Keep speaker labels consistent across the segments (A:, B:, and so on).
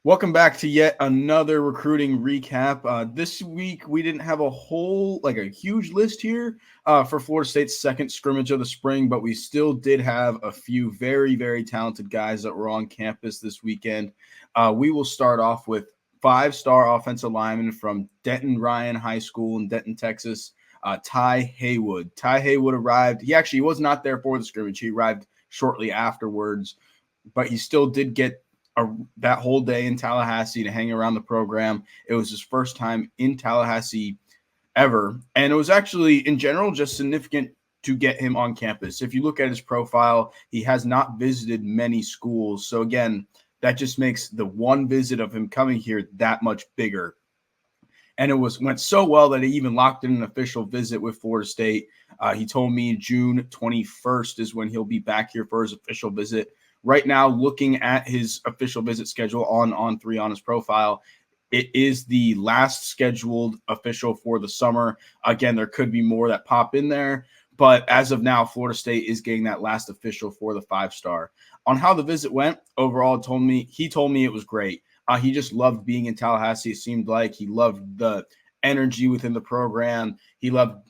A: Welcome back to yet another recruiting recap. This week we didn't have a huge list here for Florida State's second scrimmage of the spring, but we still did have a few very, very talented guys that were on campus this weekend. We will start off with five-star offensive lineman from Denton Ryan High School in Denton, Texas, Tai Haywood. Tai Haywood arrived. He was not there for the scrimmage. He arrived shortly afterwards, but he still did get that whole day in Tallahassee to hang around the program. It was his first time in Tallahassee ever. And it was actually, in general, just significant to get him on campus. If you look at his profile, he has not visited many schools. So, again, that just makes the one visit of him coming here that much bigger. And it went so well that he even locked in an official visit with Florida State. He told me June 21st is when he'll be back here for his official visit. Right now, looking at his official visit schedule on3 on his profile, it is the last scheduled official for the summer. Again, there could be more that pop in there, but as of now, Florida State is getting that last official for the five-star. On how the visit went, overall, he told me it was great. He just loved being in Tallahassee. It seemed like he loved the energy within the program. He loved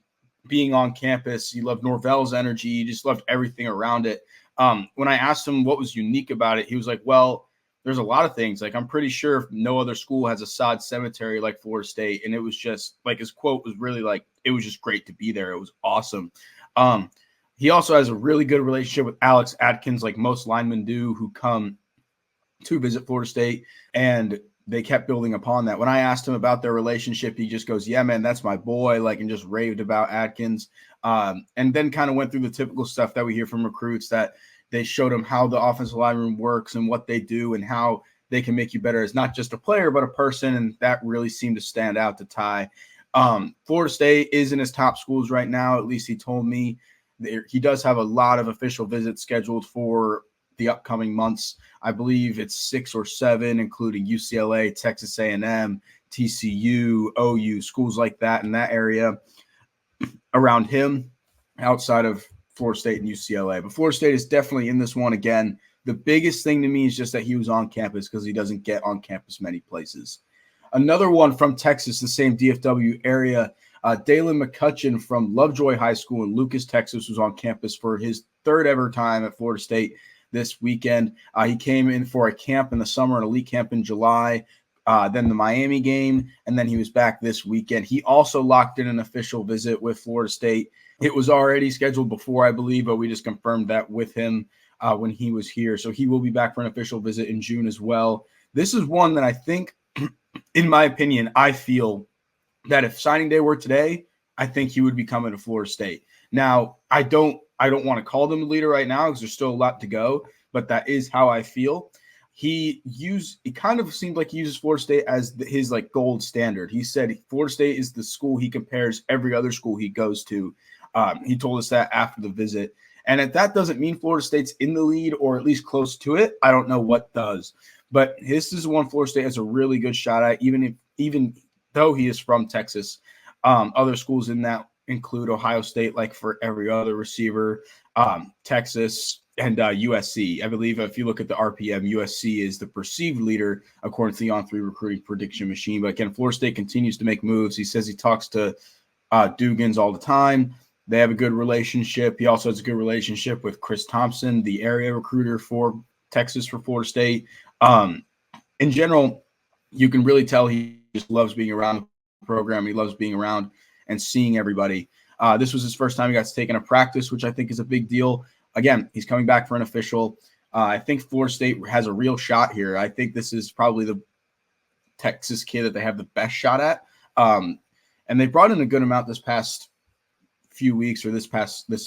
A: being on campus. He loved Norvell's energy. He just loved everything around it. When I asked him what was unique about it, he was like, well, there's a lot of things. Like, I'm pretty sure no other school has a sod cemetery like Florida State. And it was just like, his quote was really like, it was just great to be there. It was awesome. He also has a really good relationship with Alex Atkins, like most linemen do who come to visit Florida State. And they kept building upon that. When I asked him about their relationship, he just goes, yeah, man, that's my boy, and just raved about Atkins. And then kind of went through the typical stuff that we hear from recruits, that they showed him how the offensive line room works and what they do and how they can make you better as not just a player, but a person. And that really seemed to stand out to Tai. Florida State is in his top schools right now. At least he told me. He does have a lot of official visits scheduled for the upcoming months. I believe it's 6 or 7, including UCLA, Texas A&M, TCU, OU, schools like that in that area around him, outside of Florida State and UCLA. But Florida State is definitely in this one again. The biggest thing to me is just that he was on campus, because he doesn't get on campus many places. Another one from Texas, the same DFW area, Dillon McCutchen from Lovejoy High School in Lucas, Texas, was on campus for his third ever time at Florida State this weekend. He came in for a camp in the summer, an elite camp in July, then the Miami game, and then he was back this weekend. He also locked in an official visit with Florida State. It was already scheduled before, I believe, but we just confirmed that with him when he was here. So he will be back for an official visit in June as well. This is one that I think, in my opinion, I feel that if signing day were today, I think he would be coming to Florida State. Now, I don't want to call them the leader right now because there's still a lot to go, but that is how I feel. It kind of seemed like he uses Florida State as his gold standard. He said Florida State is the school he compares every other school he goes to. He told us that after the visit. And if that doesn't mean Florida State's in the lead or at least close to it, I don't know what does. But this is one Florida State has a really good shot at, even though he is from Texas. Other schools in that include Ohio State, like for every other receiver, Texas, and USC. I believe if you look at the RPM, USC is the perceived leader according to the On3 recruiting prediction machine. But again, Florida State continues to make moves. He says he talks to Dugans all the time. They have a good relationship. He also has a good relationship with Chris Thompson, the area recruiter for Texas for Florida State. In general, you can really tell he just loves being around the program. He loves being around and seeing everybody. This was his first time he got to take in a practice, which I think is a big deal. Again, he's coming back for an official. I think Florida State has a real shot here. I think this is probably the Texas kid that they have the best shot at. And they brought in a good amount this past few weeks or this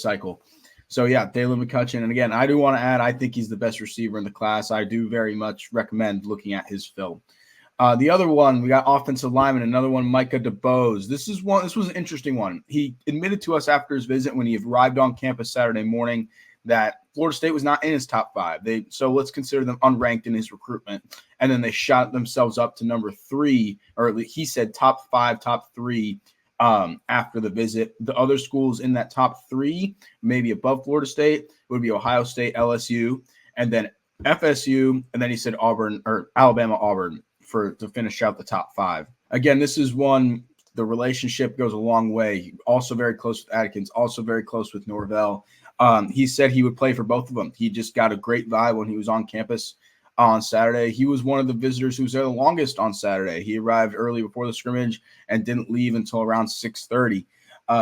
A: cycle. So, yeah, Dillon McCutchen. And, again, I do want to add, I think he's the best receiver in the class. I do very much recommend looking at his film. The other one, we got offensive lineman, another one, Micah Dotson. This was an interesting one. He admitted to us after his visit when he arrived on campus Saturday morning that Florida State was not in his top 5. So let's consider them unranked in his recruitment. And then they shot themselves up to number 3, or at least he said top 5, top 3 after the visit. The other schools in that top 3, maybe above Florida State, would be Ohio State, LSU, and then FSU, and then he said Auburn or Alabama, Auburn to finish out the top 5. Again, this is one, the relationship goes a long way. Also very close with Adkins, also very close with Norvell. He said he would play for both of them. He just got a great vibe when he was on campus on Saturday. He was one of the visitors who was there the longest on Saturday. He arrived early before the scrimmage and didn't leave until around 6:30.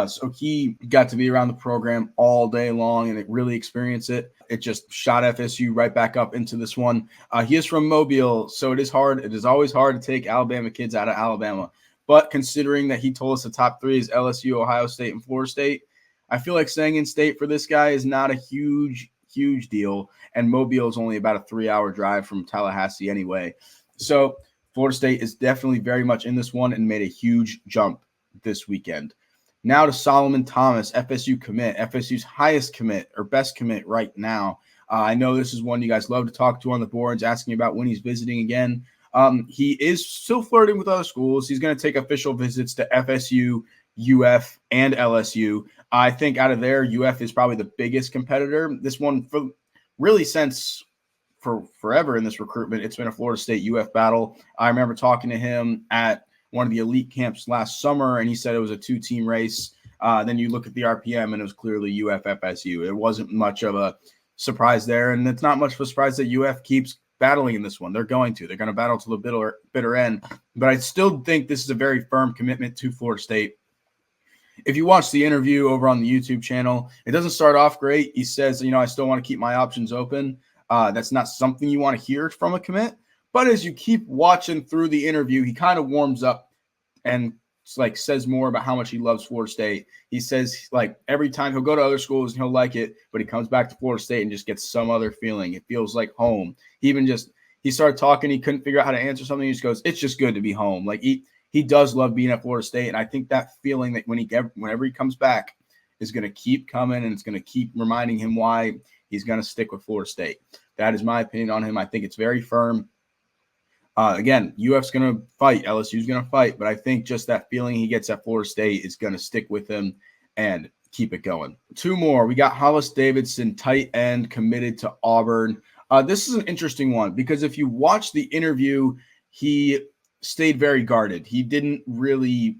A: So he got to be around the program all day long and really experience it. It just shot FSU right back up into this one. He is from Mobile, so it is hard. It is always hard to take Alabama kids out of Alabama. But considering that he told us the top 3 is LSU, Ohio State, and Florida State, I feel like staying in state for this guy is not a huge deal. And Mobile is only about a 3-hour drive from Tallahassee anyway. So Florida State is definitely very much in this one and made a huge jump this weekend. Now to Solomon Thomas, FSU commit, FSU's highest commit or best commit right now. I know this is one you guys love to talk to on the boards, asking about when he's visiting again. He is still flirting with other schools. He's going to take official visits to FSU, UF, and LSU. I think out of there, UF is probably the biggest competitor. This one, for really since for forever in this recruitment, it's been a Florida State UF battle. I remember talking to him at one of the elite camps last summer, and he said it was a 2-team race. Then you look at the RPM, and it was clearly UF FSU. It wasn't much of a surprise there, and it's not much of a surprise that UF keeps battling in this one. They're going to battle to the bitter end. But I still think this is a very firm commitment to Florida State. If you watch the interview over on the YouTube channel, it doesn't start off great. He says, I still want to keep my options open. That's not something you want to hear from a commit. But as you keep watching through the interview, he kind of warms up and says more about how much he loves Florida State. He says every time he'll go to other schools and he'll like it, but he comes back to Florida State and just gets some other feeling. It feels like home. He started talking. He couldn't figure out how to answer something. He just goes, it's just good to be home. He does love being at Florida State. And I think that feeling that whenever he comes back is going to keep coming, and it's going to keep reminding him why he's going to stick with Florida State. That is my opinion on him. I think it's very firm. Again, UF's going to fight. LSU's going to fight. But I think just that feeling he gets at Florida State is going to stick with him and keep it going. 2 more. We got Hollis Davidson, tight end, committed to Auburn. This is an interesting one because if you watch the interview, he stayed very guarded. He didn't really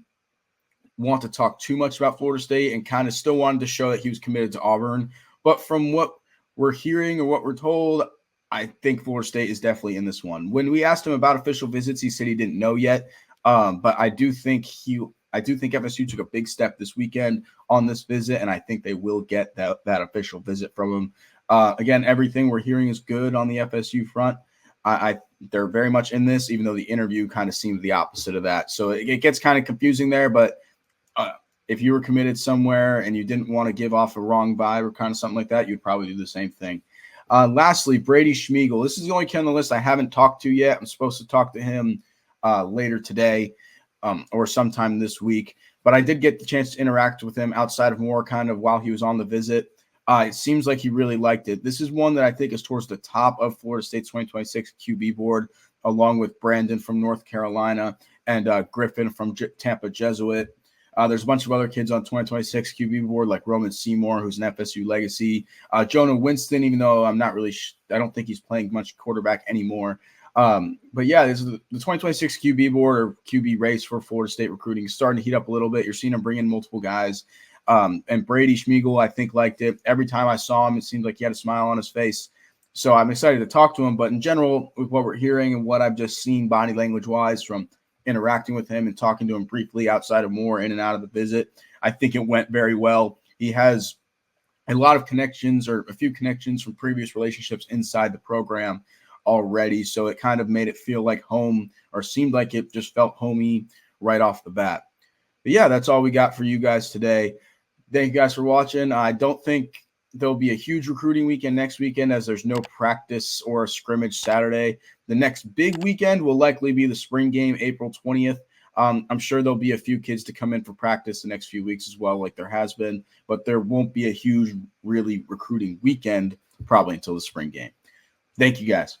A: want to talk too much about Florida State and kind of still wanted to show that he was committed to Auburn. But from what we're hearing or what we're told, I think Florida State is definitely in this one. When we asked him about official visits, he said he didn't know yet. But I do think FSU took a big step this weekend on this visit, and I think they will get that official visit from him. Again, everything we're hearing is good on the FSU front. They're very much in this, even though the interview kind of seemed the opposite of that. So it gets kind of confusing there. But if you were committed somewhere and you didn't want to give off a wrong vibe or kind of something like that, you'd probably do the same thing. Lastly, Brady Schimel. This is the only kid on the list I haven't talked to yet. I'm supposed to talk to him later today or sometime this week. But I did get the chance to interact with him outside of more kind of while he was on the visit. It seems like he really liked it. This is one that I think is towards the top of Florida State's 2026 QB board, along with Brandon from North Carolina and Griffin from Tampa Jesuit. There's a bunch of other kids on 2026 QB board like Roman Seymour, who's an FSU legacy. Jonah Winston, even though I'm not really I don't think he's playing much quarterback anymore. But yeah, this is the 2026 QB board or QB race for Florida State recruiting is starting to heat up a little bit. You're seeing them bring in multiple guys. And Brady Schimel, I think, liked it. Every time I saw him, it seemed like he had a smile on his face. So I'm excited to talk to him. But in general, with what we're hearing and what I've just seen body language-wise from interacting with him and talking to him briefly outside of more in and out of the visit, I think it went very well. He has a lot of connections or a few connections from previous relationships inside the program already. So it kind of made it feel like home or seemed like it just felt homey right off the bat. But yeah, that's all we got for you guys today. Thank you guys for watching. I don't think there'll be a huge recruiting weekend next weekend as there's no practice or a scrimmage Saturday. The next big weekend will likely be the spring game, April 20th. I'm sure there'll be a few kids to come in for practice the next few weeks as well, like there has been, but there won't be a huge, really recruiting weekend probably until the spring game. Thank you guys.